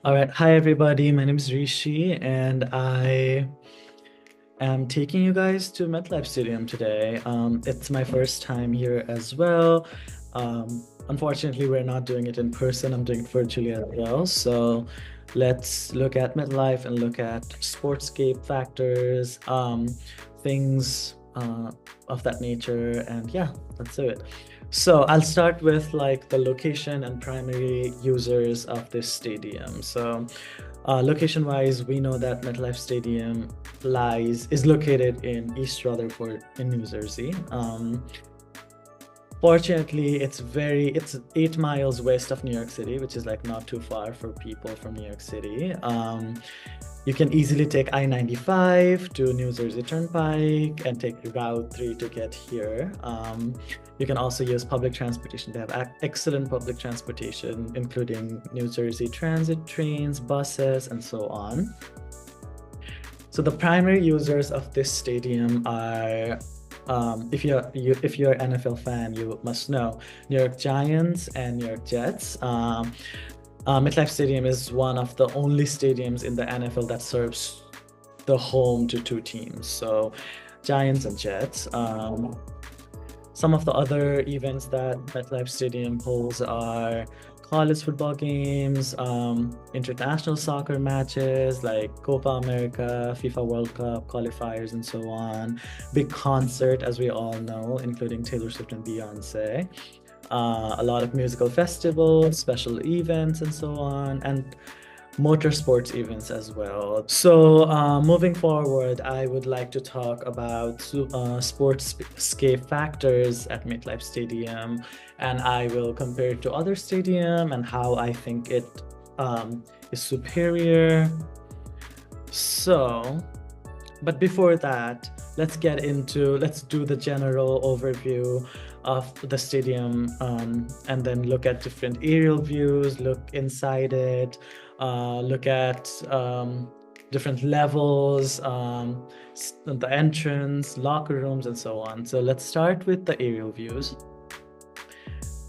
All right. Hi, everybody. My name is Rishi, and I am taking you guys to MetLife Stadium today. It's my first time here as well. Unfortunately, we're not doing it in person. I'm doing it virtually as well. So let's look at MetLife and look at sportscape factors, things of that nature. And yeah, let's do it. So I'll start with like the location and primary users of this stadium. So location-wise, we know that MetLife Stadium is located in East Rutherford in New Jersey. Fortunately, it's 8 miles west of New York City, which is like not too far for people from New York City. You can easily take I-95 to New Jersey Turnpike and take Route 3 to get here. You can also use public transportation. They have excellent public transportation, including New Jersey Transit trains, buses, and so on. So the primary users of this stadium are, if you're an NFL fan, you must know New York Giants and New York Jets. MetLife Stadium is one of the only stadiums in the NFL that serves the home to two teams. So Giants and Jets. Some of the other events that MetLife Stadium holds are college football games, international soccer matches like Copa America, FIFA World Cup qualifiers, and so on. Big concert, as we all know, including Taylor Swift and Beyonce. A lot of musical festivals, special events, and so on, and motorsports events as well. So moving forward, I would like to talk about sportscape factors at MetLife Stadium, and I will compare it to other stadium and how I think it is superior. So, but before that, let's do the general overview of the stadium, and then look at different aerial views, look inside it, look at different levels, the entrance, locker rooms, and so on. So let's start with the aerial views.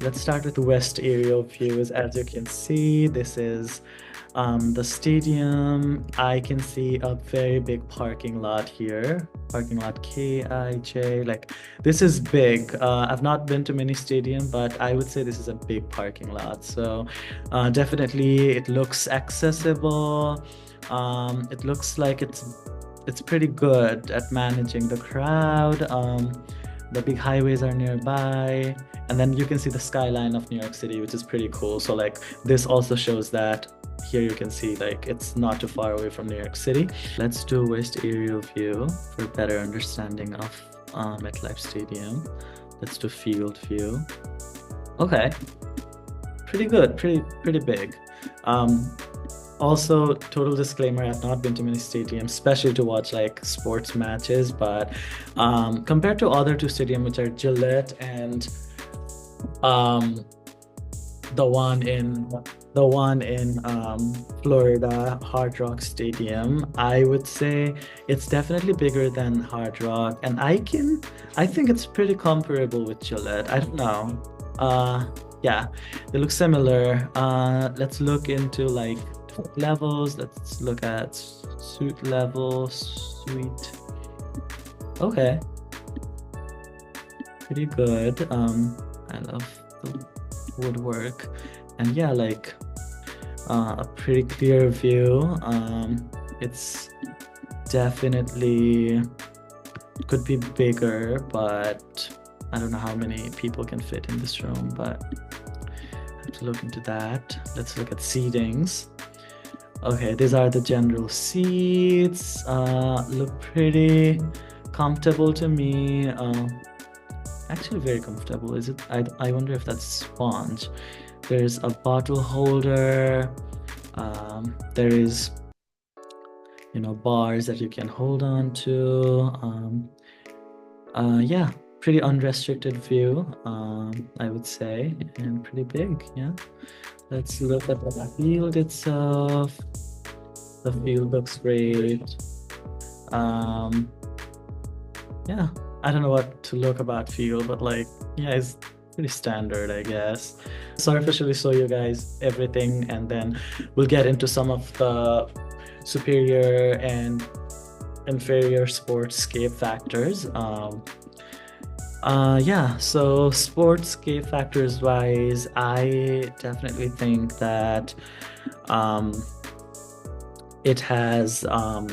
Let's start with the west aerial views. As you can see, this is the stadium. I can see a very big parking lot here. Parking lot KIJ. Like, this is big. I've not been to many stadium, but I would say this is a big parking lot. So definitely it looks accessible. It looks like it's pretty good at managing the crowd. The big highways are nearby, and then you can see the skyline of New York City, which is pretty cool. So like this also shows that here you can see like it's not too far away from New York City. Let's do west aerial view for better understanding of MetLife Stadium. Let's do field view. Okay, pretty good, pretty big. Also, total disclaimer, I've not been to many stadiums, especially to watch like sports matches, but compared to other two stadiums, which are Gillette and the one in Florida, Hard Rock Stadium, I would say it's definitely bigger than Hard Rock, and I think it's pretty comparable with Gillette. I don't know. Yeah, they look similar. Let's look into like levels. Let's look at suite level, suite. Okay, pretty good. I love the woodwork, and yeah, like a pretty clear view. It's definitely could be bigger, but I don't know how many people can fit in this room, but I have to look into that. Let's look at seatings. Okay, these are the general seats. Look pretty comfortable to me. Actually very comfortable. Is it? I wonder if that's sponge. There's a bottle holder. There is, bars that you can hold on to. Yeah, pretty unrestricted view, I would say, and pretty big. Yeah. Let's look at the field itself. The field looks great. Yeah, I don't know what to look about field, but like, yeah, pretty standard, I guess. So officially show you guys everything, and then we'll get into some of the superior and inferior sportscape factors. Yeah, so sportscape factors wise, I definitely think that it has a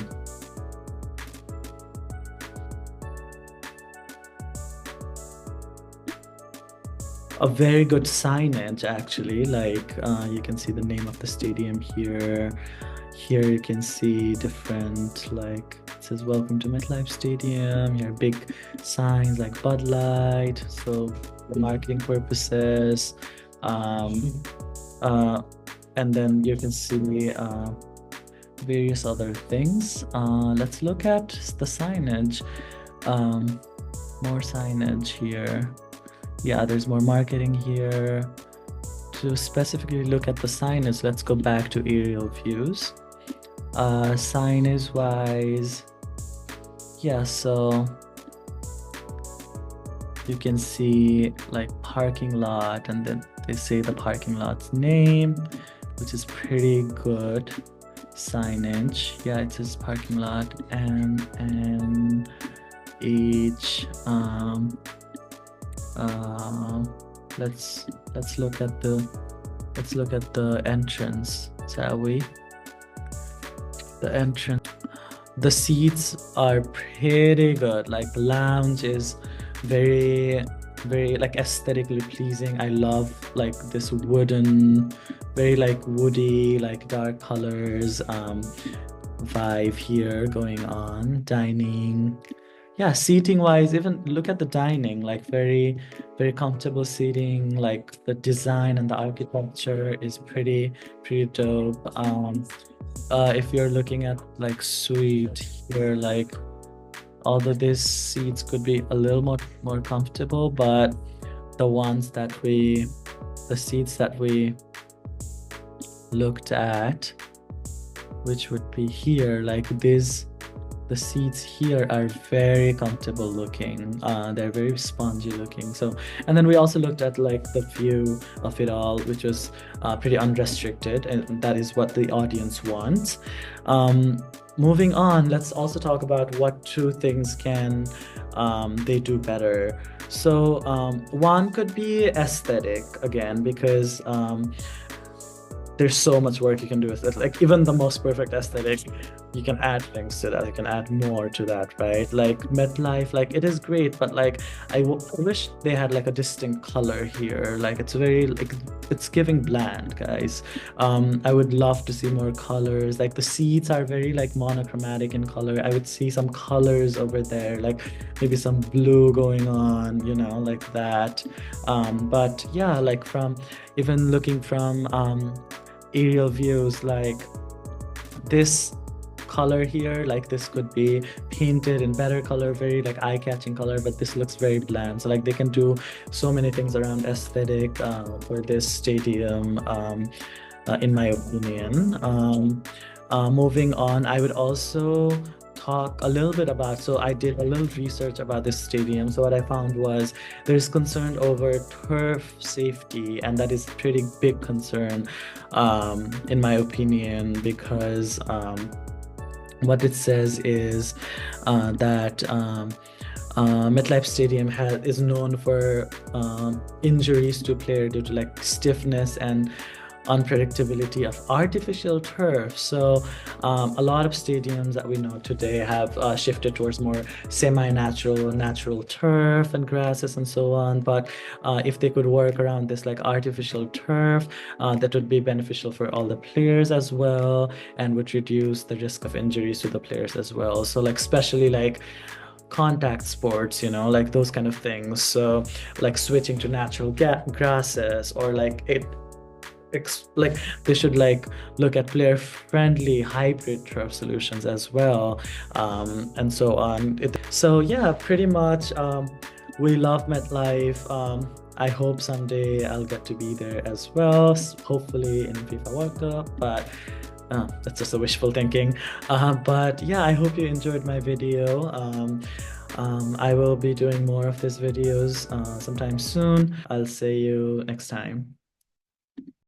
very good signage, actually. Like you can see the name of the stadium here. Here you can see different, like it says welcome to MetLife Stadium. Here big signs like Bud Light, so for marketing purposes. And then you can see various other things. Let's look at the signage. More signage here. Yeah, there's more marketing here. To specifically look at the signage, let's go back to aerial views. Signage wise, yeah, so you can see like parking lot, and then they say the parking lot's name, which is pretty good signage. Yeah, it says parking lot MNH. Let's look at the entrance, shall we? The entrance, the seats are pretty good. Like the lounge is very like aesthetically pleasing. I love like this wooden, very like woody, like dark colors vibe here going on. Dining, yeah, seating wise, even look at the dining, like very comfortable seating. Like the design and the architecture is pretty dope. If you're looking at like suite here, like although these seats could be a little more comfortable, but the seats that we looked at, which would be here, like the seats here are very comfortable looking. They're very spongy looking. So, and then we also looked at like the view of it all, which was pretty unrestricted, and that is what the audience wants. Moving on, let's also talk about what two things can they do better. So one could be aesthetic again, because there's so much work you can do with it. Like even the most perfect aesthetic, you can add things to that. You can add more to that, right? Like MetLife, like it is great, but like I wish they had like a distinct color here. Like it's very like it's giving bland, guys. I would love to see more colors. Like the seats are very like monochromatic in color. I would see some colors over there, like maybe some blue going on, you know, like that. But yeah, like from even looking from aerial views, like this color here, like this could be painted in better color, very like eye-catching color, but this looks very bland. So like they can do so many things around aesthetic for this stadium, in my opinion. Moving on, I would also talk a little bit about, so I did a little research about this stadium. So what I found was there's concern over turf safety, and that is a pretty big concern in my opinion, because what it says is that MetLife Stadium is known for injuries to players due to like stiffness and unpredictability of artificial turf. So a lot of stadiums that we know today have shifted towards more natural turf and grasses and so on. But if they could work around this like artificial turf, that would be beneficial for all the players as well, and would reduce the risk of injuries to the players as well. So like especially like contact sports, you know, like those kind of things. So like switching to natural grasses, or like like they should like look at player friendly hybrid turf solutions as well, and so on. So yeah, pretty much we love MetLife. I hope someday I'll get to be there as well, hopefully in FIFA World Cup, but that's just a wishful thinking. But yeah, I hope you enjoyed my video. I will be doing more of these videos sometime soon. I'll see you next time.